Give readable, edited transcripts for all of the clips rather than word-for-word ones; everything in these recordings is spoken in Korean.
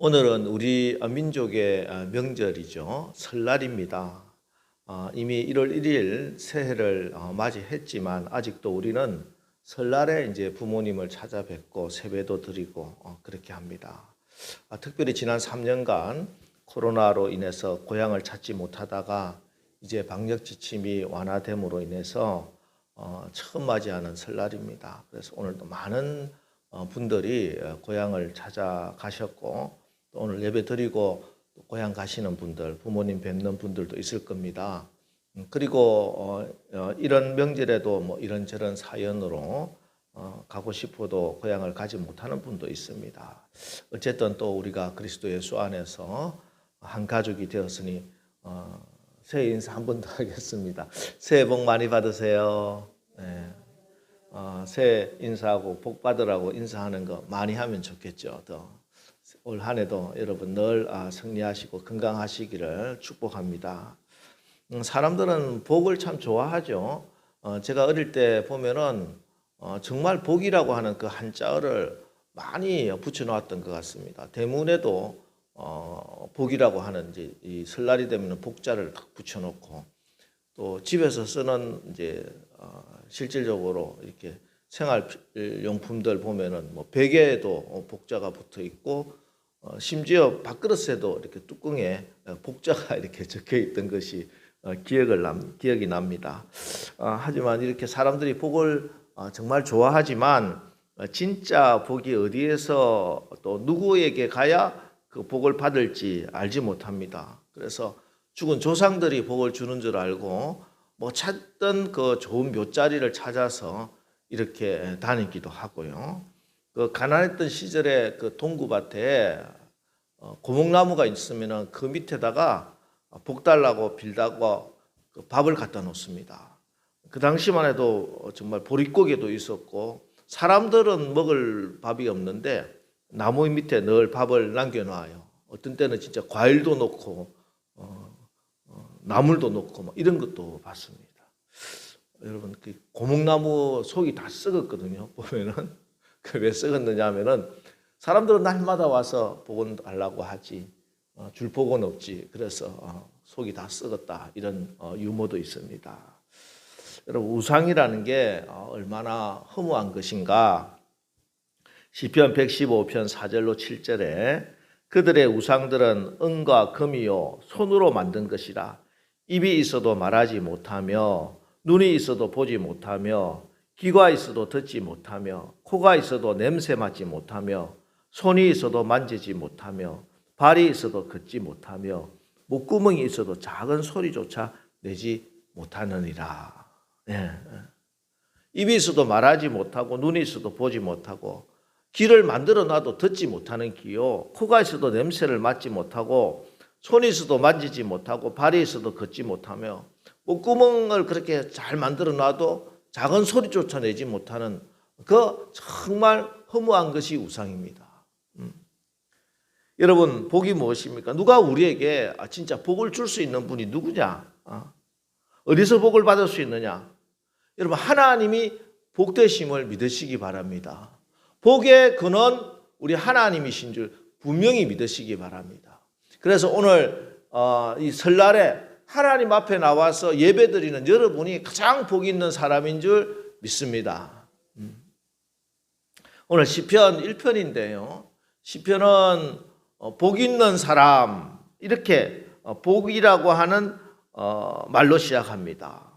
오늘은 우리 민족의 명절이죠. 설날입니다. 이미 1월 1일 새해를 맞이했지만 아직도 우리는 설날에 이제 부모님을 찾아뵙고 세배도 드리고 그렇게 합니다. 특별히 지난 3년간 코로나로 인해서 고향을 찾지 못하다가 이제 방역 지침이 완화됨으로 인해서 처음 맞이하는 설날입니다. 그래서 오늘도 많은 분들이 고향을 찾아가셨고 또 오늘 예배 드리고 고향 가시는 분들, 부모님 뵙는 분들도 있을 겁니다. 그리고 이런 명절에도 뭐 이런저런 사연으로 가고 싶어도 고향을 가지 못하는 분도 있습니다. 어쨌든 또 우리가 그리스도 예수 안에서 한 가족이 되었으니 새해 인사 한 번 더 하겠습니다. 새해 복 많이 받으세요. 네. 새해 인사하고 복 받으라고 인사하는 거 많이 하면 좋겠죠. 올 한 해도 여러분 늘 승리하시고 건강하시기를 축복합니다. 사람들은 복을 참 좋아하죠. 제가 어릴 때 보면은 정말 복이라고 하는 그 한자어를 많이 붙여놓았던 것 같습니다. 대문에도 복이라고 하는 이제 이 설날이 되면 복자를 딱 붙여놓고 또 집에서 쓰는 이제 실질적으로 이렇게 생활용품들 보면은 뭐 베개에도 복자가 붙어 있고 심지어 밥그릇에도 이렇게 뚜껑에 복자가 이렇게 적혀 있던 것이 기억이 납니다. 하지만 이렇게 사람들이 복을 정말 좋아하지만 진짜 복이 어디에서 또 누구에게 가야 그 복을 받을지 알지 못합니다. 그래서 죽은 조상들이 복을 주는 줄 알고 뭐 찾던 그 좋은 묘자리를 찾아서 이렇게 다니기도 하고요. 그 가난했던 시절에 그 동구밭에 고목나무가 있으면은 그 밑에다가 복 달라고 빌다가 그 밥을 갖다 놓습니다. 그 당시만 해도 정말 보릿고개도 있었고 사람들은 먹을 밥이 없는데 나무 밑에 늘 밥을 남겨놔요. 어떤 때는 진짜 과일도 넣고 나물도 넣고 뭐 이런 것도 봤습니다. 여러분 그 고목나무 속이 다 썩었거든요. 보면은 왜 썩었느냐 하면은 사람들은 날마다 와서 복은 달라고 하지 줄 복은 없지. 그래서 속이 다 썩었다 이런 유머도 있습니다. 여러분 우상이라는 게 얼마나 허무한 것인가. 시편 115편 4절로 7절에 그들의 우상들은 은과 금이요 손으로 만든 것이라. 입이 있어도 말하지 못하며 눈이 있어도 보지 못하며 귀가 있어도 듣지 못하며 코가 있어도 냄새 맡지 못하며 손이 있어도 만지지 못하며 발이 있어도 걷지 못하며 목구멍이 있어도 작은 소리조차 내지 못하느니라. 예. 입이 있어도 말하지 못하고 눈이 있어도 보지 못하고 귀를 만들어 놔도 듣지 못하는 귀요 코가 있어도 냄새를 맡지 못하고 손이 있어도 만지지 못하고 발이 있어도 걷지 못하며 목구멍을 그렇게 잘 만들어 놔도 작은 소리조차 내지 못하는 그 정말 허무한 것이 우상입니다. 여러분 복이 무엇입니까? 누가 우리에게 진짜 복을 줄 수 있는 분이 누구냐? 어디서 복을 받을 수 있느냐? 여러분 하나님이 복되심을 믿으시기 바랍니다. 복의 근원 우리 하나님이신 줄 분명히 믿으시기 바랍니다. 그래서 오늘 이 설날에 하나님 앞에 나와서 예배드리는 여러분이 가장 복 있는 사람인 줄 믿습니다. 오늘 시편 1편인데요. 시편은 복 있는 사람 이렇게 복이라고 하는 말로 시작합니다.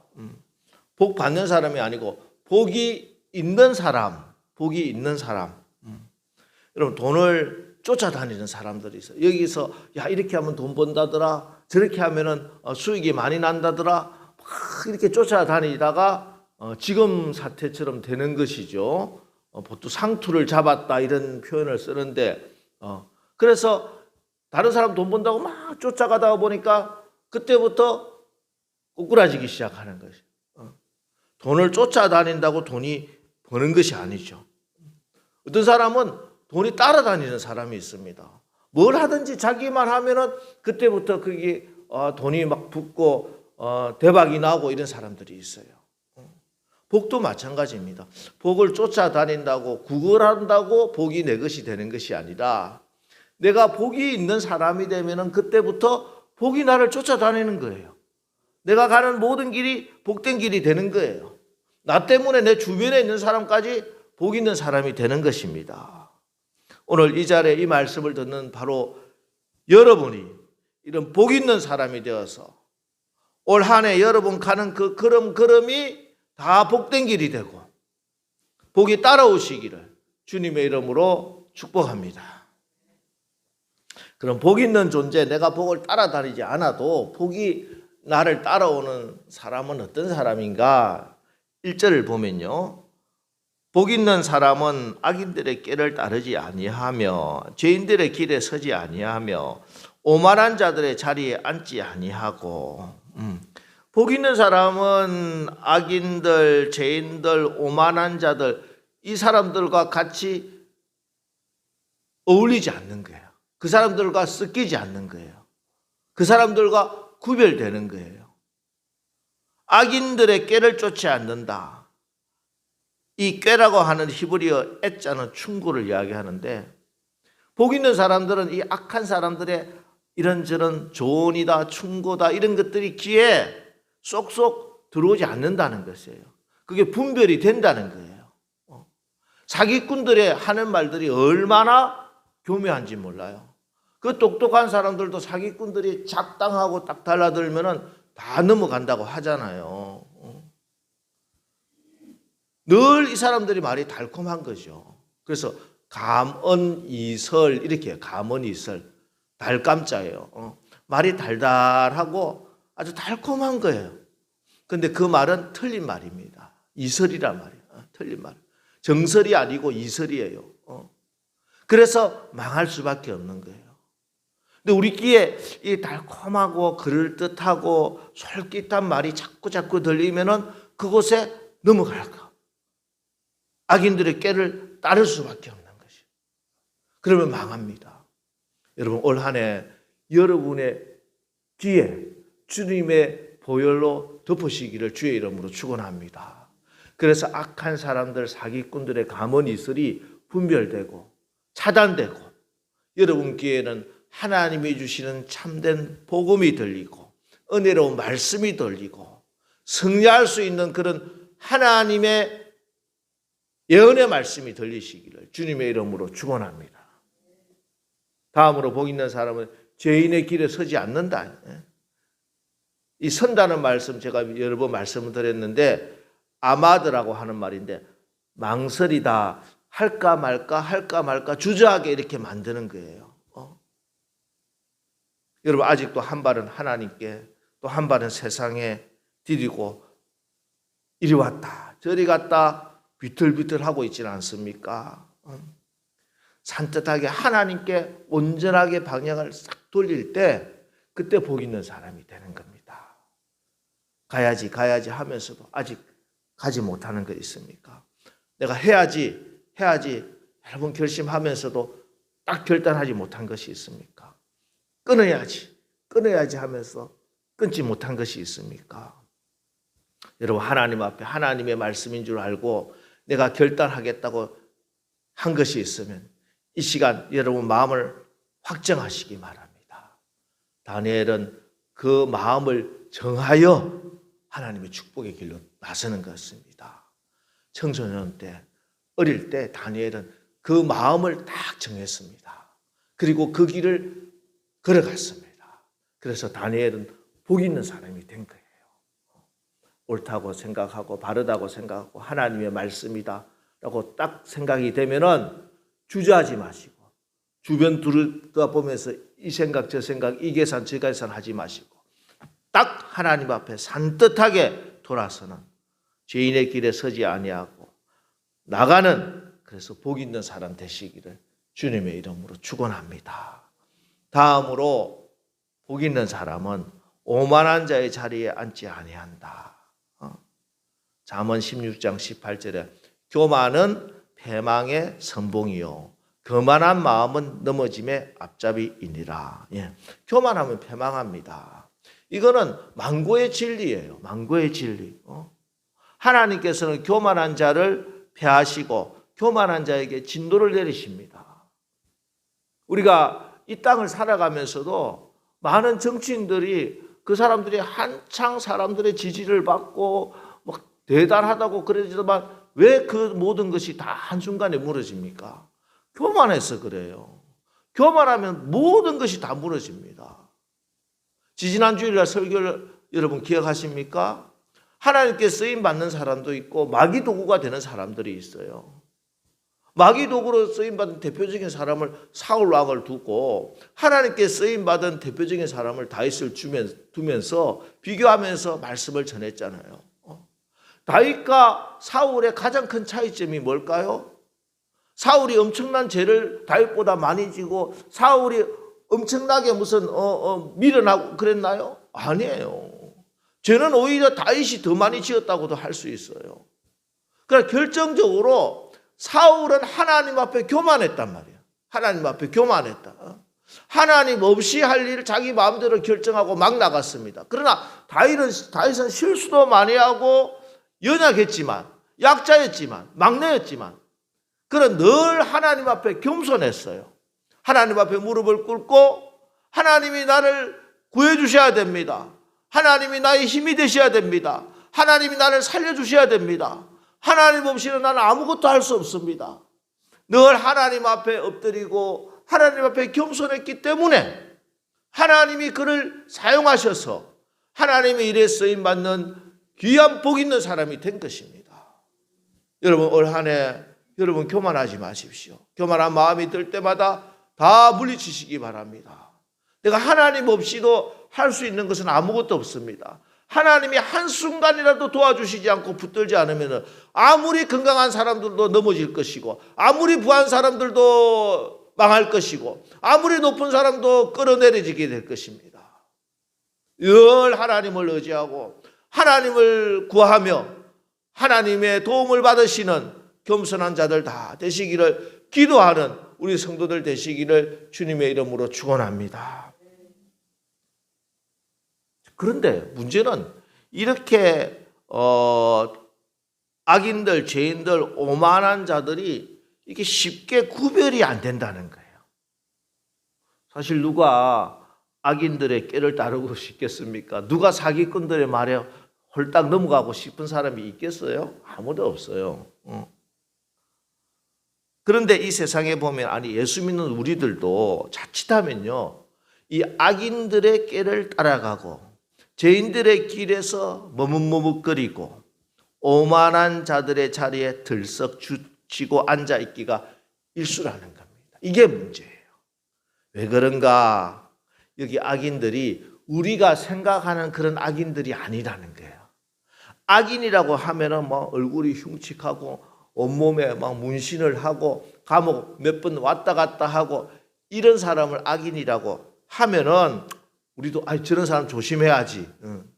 복 받는 사람이 아니고 복이 있는 사람, 복이 있는 사람. 여러분 돈을 쫓아다니는 사람들이 있어요. 여기서 야 이렇게 하면 돈 번다더라, 저렇게 하면은 수익이 많이 난다더라, 막 이렇게 쫓아다니다가 지금 사태처럼 되는 것이죠. 보통 상투를 잡았다 이런 표현을 쓰는데 그래서 다른 사람 돈 번다고 막 쫓아가다 보니까 그때부터 꼬꾸라지기 시작하는 것이. 돈을 쫓아다닌다고 돈이 버는 것이 아니죠. 어떤 사람은 돈이 따라다니는 사람이 있습니다. 뭘 하든지 자기만 하면은 그때부터 그게 돈이 막 붙고 대박이 나고 이런 사람들이 있어요. 복도 마찬가지입니다. 복을 쫓아다닌다고 구걸한다고 복이 내 것이 되는 것이 아니라 내가 복이 있는 사람이 되면은 그때부터 복이 나를 쫓아다니는 거예요. 내가 가는 모든 길이 복된 길이 되는 거예요. 나 때문에 내 주변에 있는 사람까지 복 있는 사람이 되는 것입니다. 오늘 이 자리에 이 말씀을 듣는 바로 여러분이 이런 복 있는 사람이 되어서 올 한 해 여러분 가는 그 걸음걸음이 다 복된 길이 되고 복이 따라오시기를 주님의 이름으로 축복합니다. 그럼 복 있는 존재, 내가 복을 따라다니지 않아도 복이 나를 따라오는 사람은 어떤 사람인가? 1절을 보면요. 복 있는 사람은 악인들의 꾀를 따르지 아니하며 죄인들의 길에 서지 아니하며 오만한 자들의 자리에 앉지 아니하고. 복 있는 사람은 악인들, 죄인들, 오만한 자들, 이 사람들과 같이 어울리지 않는 거예요. 그 사람들과 섞이지 않는 거예요. 그 사람들과 구별되는 거예요. 악인들의 꾀를 쫓지 않는다. 이 꾀라고 하는 히브리어 애자는 충고를 이야기하는데, 복 있는 사람들은 이 악한 사람들의 이런저런 조언이다, 충고다, 이런 것들이 귀에 쏙쏙 들어오지 않는다는 것이에요. 그게 분별이 된다는 거예요. 사기꾼들의 하는 말들이 얼마나 교묘한지 몰라요. 그 똑똑한 사람들도 사기꾼들이 작당하고 딱 달라들면은 다 넘어간다고 하잖아요. 늘 이 사람들이 말이 달콤한 거죠. 그래서 감언이설, 이렇게 감언이설, 달감자예요. 말이 달달하고 아주 달콤한 거예요. 근데 그 말은 틀린 말입니다. 이설이란 말이에요. 틀린 말. 정설이 아니고 이설이에요. 그래서 망할 수밖에 없는 거예요. 근데 우리 귀에 이 달콤하고 그럴듯하고 솔깃한 말이 자꾸 들리면은 그곳에 넘어갈까? 악인들의 꾀를 따를 수밖에 없는 것이에요. 그러면 망합니다. 여러분, 올 한 해 여러분의 귀에 주님의 보혈로 덮으시기를 주의 이름으로 축원합니다. 그래서 악한 사람들, 사기꾼들의 감언이설이 분별되고 차단되고 여러분 귀에는 하나님이 주시는 참된 복음이 들리고 은혜로운 말씀이 들리고 승리할 수 있는 그런 하나님의 예언의 말씀이 들리시기를 주님의 이름으로 축원합니다. 다음으로 복 있는 사람은 죄인의 길에 서지 않는다. 이 선다는 말씀 제가 여러 번 말씀을 드렸는데 아마드라고 하는 말인데 망설이다, 할까 말까 주저하게 이렇게 만드는 거예요. 여러분, 아직도 한 발은 하나님께 또 한 발은 세상에 디디고 이리 왔다 저리 갔다 비틀비틀하고 있지는 않습니까? 산뜻하게 하나님께 온전하게 방향을 싹 돌릴 때 그때 복 있는 사람이 되는 겁니다. 가야지 하면서도 아직 가지 못하는 거 있습니까? 내가 해야지 여러분 결심하면서도 딱 결단하지 못한 것이 있습니까? 끊어야지 하면서 끊지 못한 것이 있습니까? 여러분, 하나님 앞에 하나님의 말씀인 줄 알고 내가 결단하겠다고 한 것이 있으면 이 시간 여러분 마음을 확정하시기 바랍니다. 다니엘은 그 마음을 정하여 하나님의 축복의 길로 나서는 것입니다. 청소년 때, 어릴 때 다니엘은 그 마음을 딱 정했습니다. 그리고 그 길을 걸어갔습니다. 그래서 다니엘은 복 있는 사람이 된 거예요. 옳다고 생각하고 바르다고 생각하고 하나님의 말씀이다라고 딱 생각이 되면은 주저하지 마시고 주변 둘러보면서 이 생각 저 생각 이 계산 저 계산 하지 마시고 딱 하나님 앞에 산뜻하게 돌아서는 죄인의 길에 서지 아니하고 나가는, 그래서 복 있는 사람 되시기를 주님의 이름으로 축원합니다. 다음으로 복 있는 사람은 오만한 자의 자리에 앉지 아니한다. 잠언 16장 18절에 교만은 패망의 선봉이요 거만한 마음은 넘어짐의 앞잡이이니라. 교만하면 패망합니다. 이거는 망고의 진리예요. 망고의 진리. 하나님께서는 교만한 자를 패하시고 교만한 자에게 진노를 내리십니다. 우리가 이 땅을 살아가면서도 많은 정치인들이 그 사람들이 한창 사람들의 지지를 받고 막 대단하다고 그러지만 왜 그 모든 것이 다 한순간에 무너집니까? 교만해서 그래요. 교만하면 모든 것이 다 무너집니다. 지지난 주일날 설교를 여러분 기억하십니까? 하나님께 쓰임 받는 사람도 있고 마귀 도구가 되는 사람들이 있어요. 마귀 도구로 쓰임 받은 대표적인 사람을 사울 왕을 두고 하나님께 쓰임 받은 대표적인 사람을 다윗을 두면서 비교하면서 말씀을 전했잖아요. 다윗과 사울의 가장 큰 차이점이 뭘까요? 사울이 엄청난 죄를 다윗보다 많이 지고 사울이 엄청나게 무슨 밀어나고 그랬나요? 아니에요. 죄는 오히려 다윗이 더 많이 지었다고도 할 수 있어요. 그러니까 결정적으로 사울은 하나님 앞에 교만했단 말이에요. 하나님 앞에 교만했다. 하나님 없이 할 일을 자기 마음대로 결정하고 막 나갔습니다. 그러나 다윗은 실수도 많이 하고 연약했지만 약자였지만 막내였지만 그는 늘 하나님 앞에 겸손했어요. 하나님 앞에 무릎을 꿇고 하나님이 나를 구해주셔야 됩니다. 하나님이 나의 힘이 되셔야 됩니다. 하나님이 나를 살려주셔야 됩니다. 하나님 없이는 나는 아무것도 할 수 없습니다. 늘 하나님 앞에 엎드리고 하나님 앞에 겸손했기 때문에 하나님이 그를 사용하셔서 하나님의 일에 쓰임받는 귀한 복 있는 사람이 된 것입니다. 여러분 올 한 해 여러분 교만하지 마십시오. 교만한 마음이 들 때마다 다 물리치시기 바랍니다. 내가 하나님 없이도 할 수 있는 것은 아무것도 없습니다. 하나님이 한순간이라도 도와주시지 않고 붙들지 않으면 아무리 건강한 사람들도 넘어질 것이고 아무리 부한 사람들도 망할 것이고 아무리 높은 사람도 끌어내려지게 될 것입니다. 늘 하나님을 의지하고 하나님을 구하며 하나님의 도움을 받으시는 겸손한 자들 다 되시기를 기도하는 우리 성도들 되시기를 주님의 이름으로 축원합니다. 그런데 문제는 이렇게 악인들, 죄인들, 오만한 자들이 이게 쉽게 구별이 안 된다는 거예요. 사실 누가 악인들의 꾀를 따르고 싶겠습니까? 누가 사기꾼들의 말에 홀딱 넘어가고 싶은 사람이 있겠어요? 아무도 없어요. 그런데 이 세상에 보면 아니 예수 믿는 우리들도 자칫하면요 이 악인들의 꾀를 따라가고 죄인들의 길에서 머뭇머뭇거리고 오만한 자들의 자리에 들썩 쥐고 앉아있기가 일수라는 겁니다. 이게 문제예요. 왜 그런가? 여기 악인들이 우리가 생각하는 그런 악인들이 아니라는 거예요. 악인이라고 하면은 뭐 얼굴이 흉측하고 온몸에 막 문신을 하고 감옥 몇 번 왔다 갔다 하고 이런 사람을 악인이라고 하면은 우리도 저런 사람 조심해야지.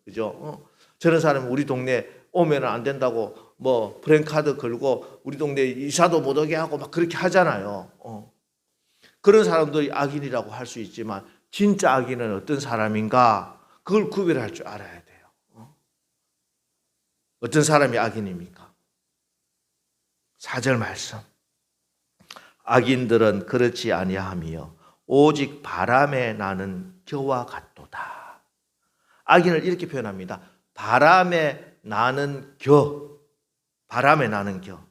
그죠? 저런 사람 우리 동네 오면 안 된다고 뭐 프랜카드 걸고 우리 동네 이사도 못 오게 하고 막 그렇게 하잖아요. 그런 사람들이 악인이라고 할 수 있지만 진짜 악인은 어떤 사람인가? 그걸 구별할 줄 알아야 돼요. 어떤 사람이 악인입니까? 4절 말씀. 악인들은 그렇지 아니하며 오직 바람에 나는 겨와 같도다. 악인을 이렇게 표현합니다. 바람에 나는 겨. 바람에 나는 겨.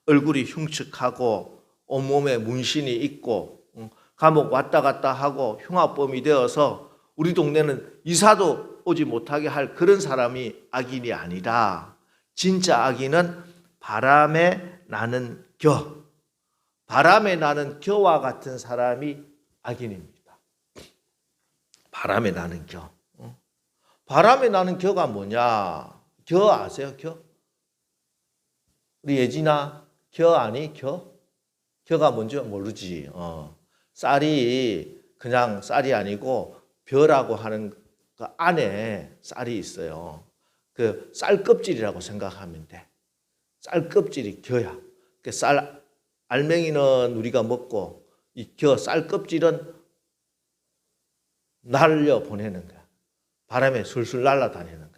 얼굴이 흉측하고 온몸에 문신이 있고 감옥 왔다 갔다 하고 흉악범이 되어서 우리 동네는 이사도 오지 못하게 할 그런 사람이 악인이 아니라 진짜 악인은 바람에 나는 겨. 바람에 나는 겨와 같은 사람이 악인입니다. 바람에 나는 겨. 바람에 나는 겨가 뭐냐? 겨 아세요? 겨? 우리 예진아 겨 아니? 겨? 겨가 뭔지 모르지. 쌀이 그냥 쌀이 아니고 벼라고 하는 그 안에 쌀이 있어요. 그 쌀 껍질이라고 생각하면 돼. 쌀 껍질이 겨야. 그 쌀 알맹이는 우리가 먹고 이 겨 쌀 껍질은 날려 보내는 거야. 바람에 술술 날아다니는 거야.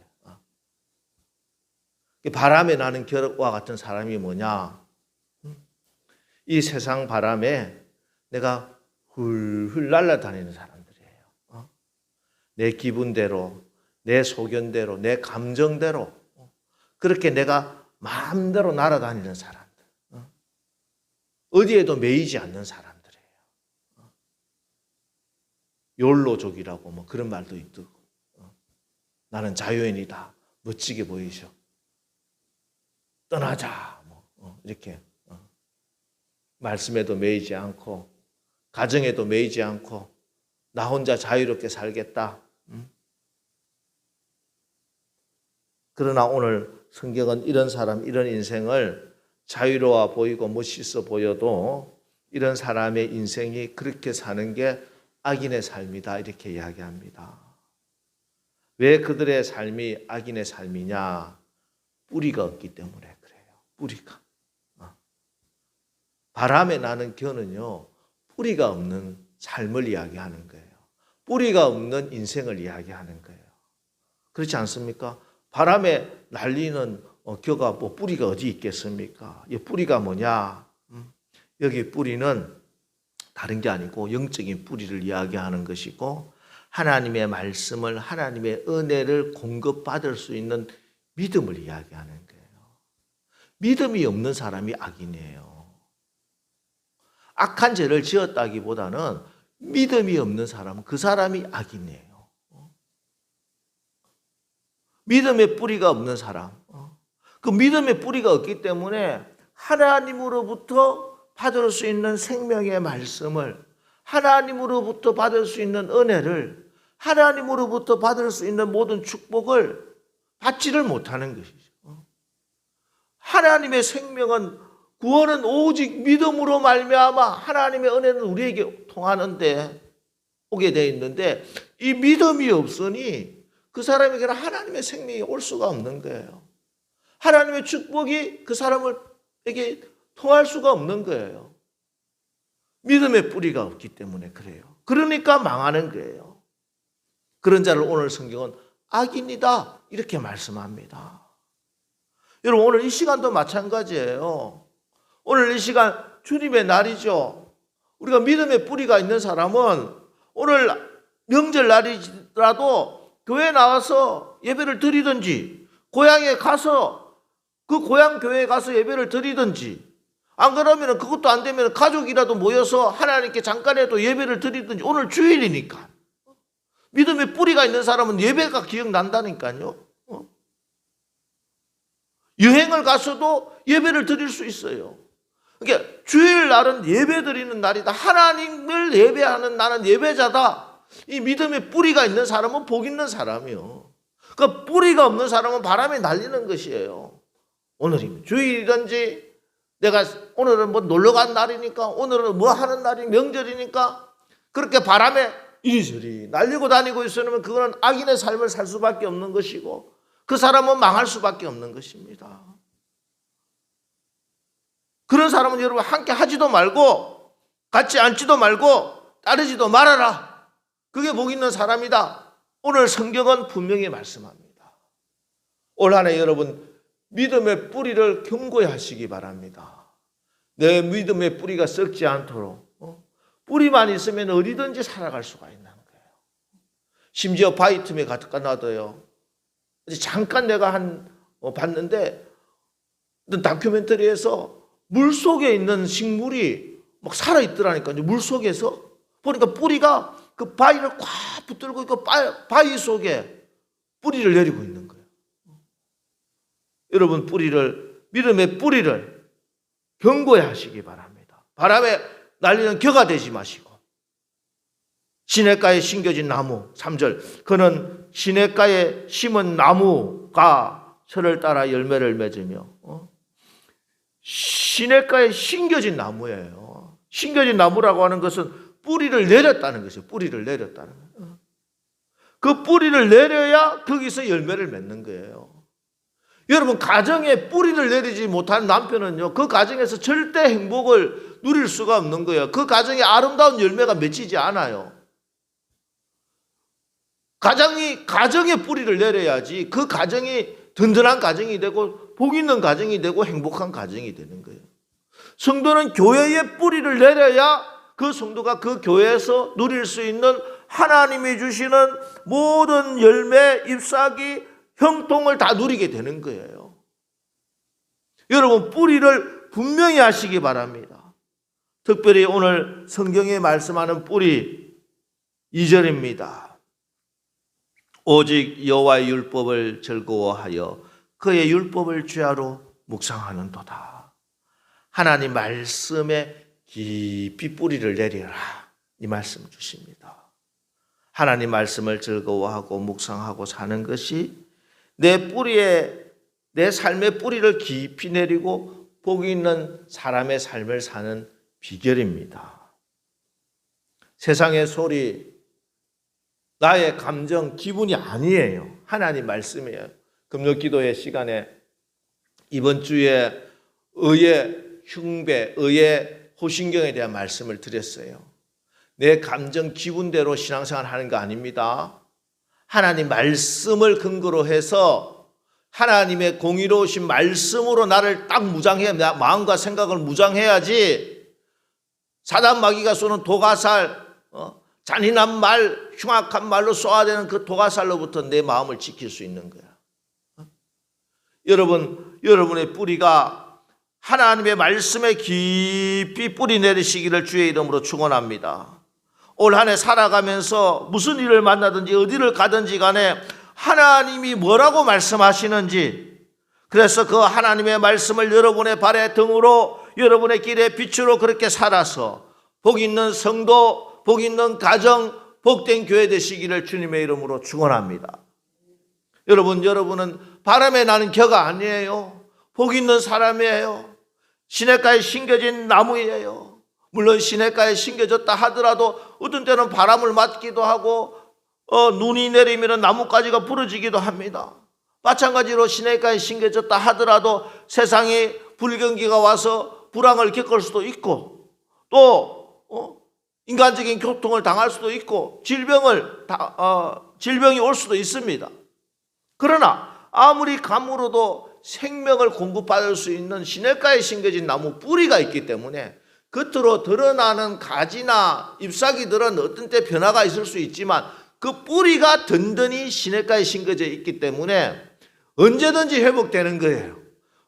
바람에 나는 겨와 같은 사람이 뭐냐? 이 세상 바람에 내가 훌훌 날아다니는 사람들이에요. 내 기분대로, 내 소견대로, 내 감정대로 그렇게 내가 마음대로 날아다니는 사람들. 어디에도 매이지 않는 사람들이에요. 욜로족이라고 뭐 그런 말도 있고. 나는 자유인이다. 멋지게 보이죠. 떠나자. 이렇게 말씀에도 매이지 않고 가정에도 매이지 않고 나 혼자 자유롭게 살겠다. 그러나 오늘 성경은 이런 사람, 이런 인생을 자유로워 보이고 멋있어 보여도 이런 사람의 인생이 그렇게 사는 게 악인의 삶이다 이렇게 이야기합니다. 왜 그들의 삶이 악인의 삶이냐? 뿌리가 없기 때문에 그래요. 뿌리가. 바람에 나는 겨는요, 뿌리가 없는 삶을 이야기하는 거예요. 뿌리가 없는 인생을 이야기하는 거예요. 그렇지 않습니까? 바람에 날리는 겨가 뭐 뿌리가 어디 있겠습니까? 이 뿌리가 뭐냐? 여기 뿌리는 다른 게 아니고 영적인 뿌리를 이야기하는 것이고 하나님의 말씀을, 하나님의 은혜를 공급받을 수 있는 믿음을 이야기하는 거예요. 믿음이 없는 사람이 악인이에요. 악한 죄를 지었다기보다는 믿음이 없는 사람은 그 사람이 악인이에요. 믿음의 뿌리가 없는 사람. 그 믿음의 뿌리가 없기 때문에 하나님으로부터 받을 수 있는 생명의 말씀을, 하나님으로부터 받을 수 있는 은혜를, 하나님으로부터 받을 수 있는 모든 축복을 받지를 못하는 것이죠. 하나님의 생명은, 구원은 오직 믿음으로 말미암아 하나님의 은혜는 우리에게 통하는데, 오게 되어 있는데 이 믿음이 없으니 그 사람에게는 하나님의 생명이 올 수가 없는 거예요. 하나님의 축복이 그 사람에게 통할 수가 없는 거예요. 믿음의 뿌리가 없기 때문에 그래요. 그러니까 망하는 거예요. 그런 자를 오늘 성경은 악인이다 이렇게 말씀합니다. 여러분 오늘 이 시간도 마찬가지예요. 오늘 이 시간 주님의 날이죠. 우리가 믿음의 뿌리가 있는 사람은 오늘 명절 날이라도 교회에 나와서 예배를 드리든지 고향에 가서 그 고향 교회에 가서 예배를 드리든지 안 그러면 그것도 안 되면 가족이라도 모여서 하나님께 잠깐이라도 예배를 드리든지 오늘 주일이니까 믿음의 뿌리가 있는 사람은 예배가 기억난다니까요. 여행을 가서도 예배를 드릴 수 있어요. 그러니까 주일날은 예배 드리는 날이다. 하나님을 예배하는 나는 예배자다. 이 믿음의 뿌리가 있는 사람은 복 있는 사람이요. 그 뿌리가 없는 사람은 바람에 날리는 것이에요. 오늘이 주일이든지 내가 오늘은 뭐 놀러 간 날이니까 오늘은 뭐 하는 날이 명절이니까 그렇게 바람에 이리저리 날리고 다니고 있으면 그거는 악인의 삶을 살 수밖에 없는 것이고 그 사람은 망할 수밖에 없는 것입니다. 그런 사람은 여러분 함께 하지도 말고 같이 앉지도 말고 따르지도 말아라. 그게 복 있는 사람이다. 오늘 성경은 분명히 말씀합니다. 올 한 해 여러분 믿음의 뿌리를 견고히 하시기 바랍니다. 내 믿음의 뿌리가 썩지 않도록 뿌리만 있으면 어디든지 살아갈 수가 있는 거예요. 심지어 바위 틈에 가득가나도요. 잠깐 내가 봤는데 어떤 다큐멘터리에서 물속에 있는 식물이 막 살아있더라니까요. 물속에서 보니까 뿌리가 그 바위를 꽉 붙들고 있고 바위 속에 뿌리를 내리고 있는 거예요. 여러분 믿음의 뿌리를 견고히 하시기 바랍니다. 바람에 날리는 겨가 되지 마시고 시냇가에 심겨진 나무 3절 그는 시냇가에 심은 나무가 철을 따라 열매를 맺으며 시냇가에 심겨진 나무예요. 심겨진 나무라고 하는 것은 뿌리를 내렸다는 것이에요. 뿌리를 내렸다는 거예요. 그 뿌리를 내려야 거기서 열매를 맺는 거예요. 여러분 가정에 뿌리를 내리지 못한 남편은요 그 가정에서 절대 행복을 누릴 수가 없는 거예요. 그 가정에 아름다운 열매가 맺히지 않아요. 가정에 뿌리를 내려야지 그 가정이 든든한 가정이 되고 복 있는 가정이 되고 행복한 가정이 되는 거예요. 성도는 교회에 뿌리를 내려야 그 성도가 그 교회에서 누릴 수 있는 하나님이 주시는 모든 열매, 잎사귀, 형통을 다 누리게 되는 거예요. 여러분, 뿌리를 분명히 하시기 바랍니다. 특별히 오늘 성경에 말씀하는 뿌리 2절입니다. 오직 여호와의 율법을 즐거워하여 그의 율법을 주야로 묵상하는도다. 하나님 말씀에 깊이 뿌리를 내려라, 이 말씀을 주십니다. 하나님 말씀을 즐거워하고 묵상하고 사는 것이 내 뿌리에, 내 삶의 뿌리를 깊이 내리고 복 있는 사람의 삶을 사는 비결입니다. 세상의 소리, 나의 감정, 기분이 아니에요. 하나님 말씀이에요. 금요기도회 시간에 이번 주에 의의 흉배, 의의 호신경에 대한 말씀을 드렸어요. 내 감정, 기분대로 신앙생활 하는 거 아닙니다. 하나님 말씀을 근거로 해서 하나님의 공의로우신 말씀으로 나를 딱 무장해, 마음과 생각을 무장해야지 사단 마귀가 쏘는 도가살, 잔인한 말, 흉악한 말로 쏘아대는 그 도가살로부터 내 마음을 지킬 수 있는 거야. 여러분의 뿌리가 하나님의 말씀에 깊이 뿌리 내리시기를 주의 이름으로 축원합니다. 올 한 해 살아가면서 무슨 일을 만나든지 어디를 가든지 간에 하나님이 뭐라고 말씀하시는지, 그래서 그 하나님의 말씀을 여러분의 발의 등으로, 여러분의 길의 빛으로 그렇게 살아서 복 있는 성도, 복 있는 가정, 복된 교회 되시기를 주님의 이름으로 축원합니다. 여러분은 바람에 나는 겨가 아니에요. 복 있는 사람이에요. 시냇가에 심겨진 나무예요. 물론 시냇가에 심겨졌다 하더라도 어떤 때는 바람을 맞기도 하고 눈이 내리면 나뭇가지가 부러지기도 합니다. 마찬가지로 시냇가에 심겨졌다 하더라도 세상에 불경기가 와서 불황을 겪을 수도 있고, 또 인간적인 고통을 당할 수도 있고, 질병이 올 수도 있습니다. 그러나 아무리 가물어도 생명을 공급받을 수 있는 시냇가에 심겨진 나무 뿌리가 있기 때문에 겉으로 드러나는 가지나 잎사귀들은 어떤 때 변화가 있을 수 있지만 그 뿌리가 든든히 시냇가에 심겨져 있기 때문에 언제든지 회복되는 거예요.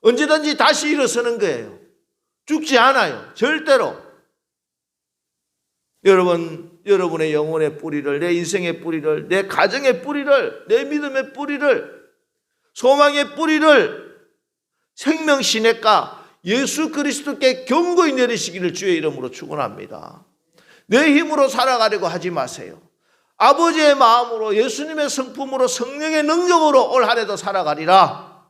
언제든지 다시 일어서는 거예요. 죽지 않아요. 절대로. 여러분의 영혼의 뿌리를, 내 인생의 뿌리를, 내 가정의 뿌리를, 내 믿음의 뿌리를, 소망의 뿌리를 생명 시냇가 예수 그리스도께 견고히 내리시기를 주의 이름으로 축원합니다. 내 힘으로 살아가려고 하지 마세요. 아버지의 마음으로, 예수님의 성품으로, 성령의 능력으로 올 한 해도 살아가리라.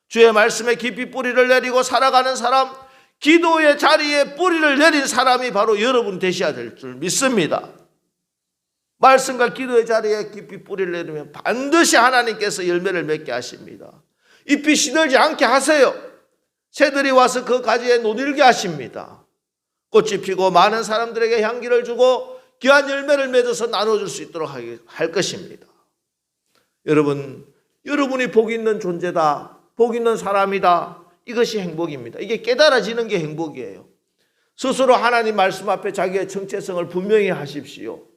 주의 말씀에 깊이 뿌리를 내리고 살아가는 사람, 기도의 자리에 뿌리를 내린 사람이 바로 여러분 되셔야 될 줄 믿습니다. 말씀과 기도의 자리에 깊이 뿌리를 내리면 반드시 하나님께서 열매를 맺게 하십니다. 잎이 시들지 않게 하세요. 새들이 와서 그 가지에 노들게 하십니다. 꽃이 피고 많은 사람들에게 향기를 주고 귀한 열매를 맺어서 나눠줄 수 있도록 할 것입니다. 여러분이 복 있는 존재다, 복 있는 사람이다, 이것이 행복입니다. 이게 깨달아지는 게 행복이에요. 스스로 하나님 말씀 앞에 자기의 정체성을 분명히 하십시오.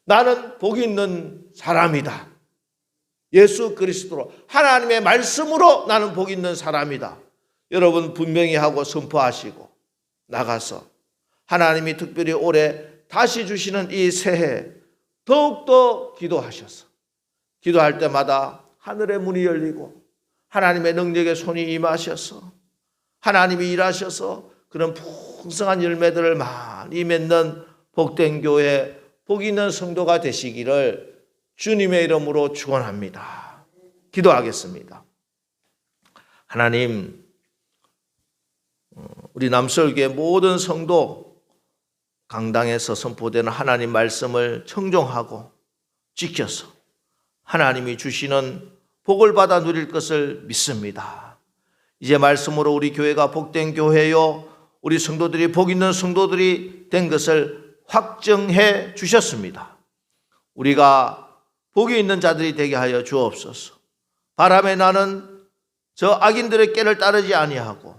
나는 복 있는 사람이다. 예수 그리스도로, 하나님의 말씀으로 나는 복 있는 사람이다. 여러분 분명히 하고 선포하시고 나가서 하나님이 특별히 올해 다시 주시는 이 새해 더욱더 기도하셔서, 기도할 때마다 하늘의 문이 열리고 하나님의 능력의 손이 임하셔서 하나님이 일하셔서 그런 풍성한 열매들을 많이 맺는 복된 교회, 복 있는 성도가 되시기를 주님의 이름으로 축원합니다. 기도하겠습니다. 하나님, 우리 남설교회 모든 성도 강당에서 선포되는 하나님 말씀을 청종하고 지켜서 하나님이 주시는 복을 받아 누릴 것을 믿습니다. 이제 말씀으로 우리 교회가 복된 교회요, 우리 성도들이 복 있는 성도들이 된 것을 확정해 주셨습니다. 우리가 복이 있는 자들이 되게 하여 주옵소서. 바람에 나는 저 악인들의 꾀를 따르지 아니하고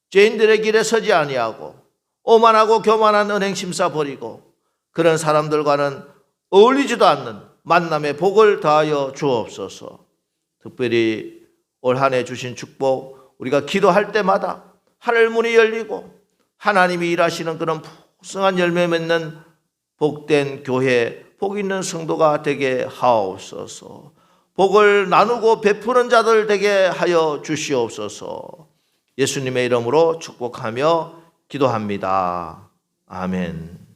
죄인들의 길에 서지 아니하고 오만하고 교만한 은행 심사 버리고 그런 사람들과는 어울리지도 않는 만남의 복을 다하여 주옵소서. 특별히 올 한 해 주신 축복, 우리가 기도할 때마다 하늘 문이 열리고 하나님이 일하시는 그런 풍성한 열매 맺는 복된 교회, 복 있는 성도가 되게 하옵소서. 복을 나누고 베푸는 자들 되게 하여 주시옵소서. 예수님의 이름으로 축복하며 기도합니다. 아멘.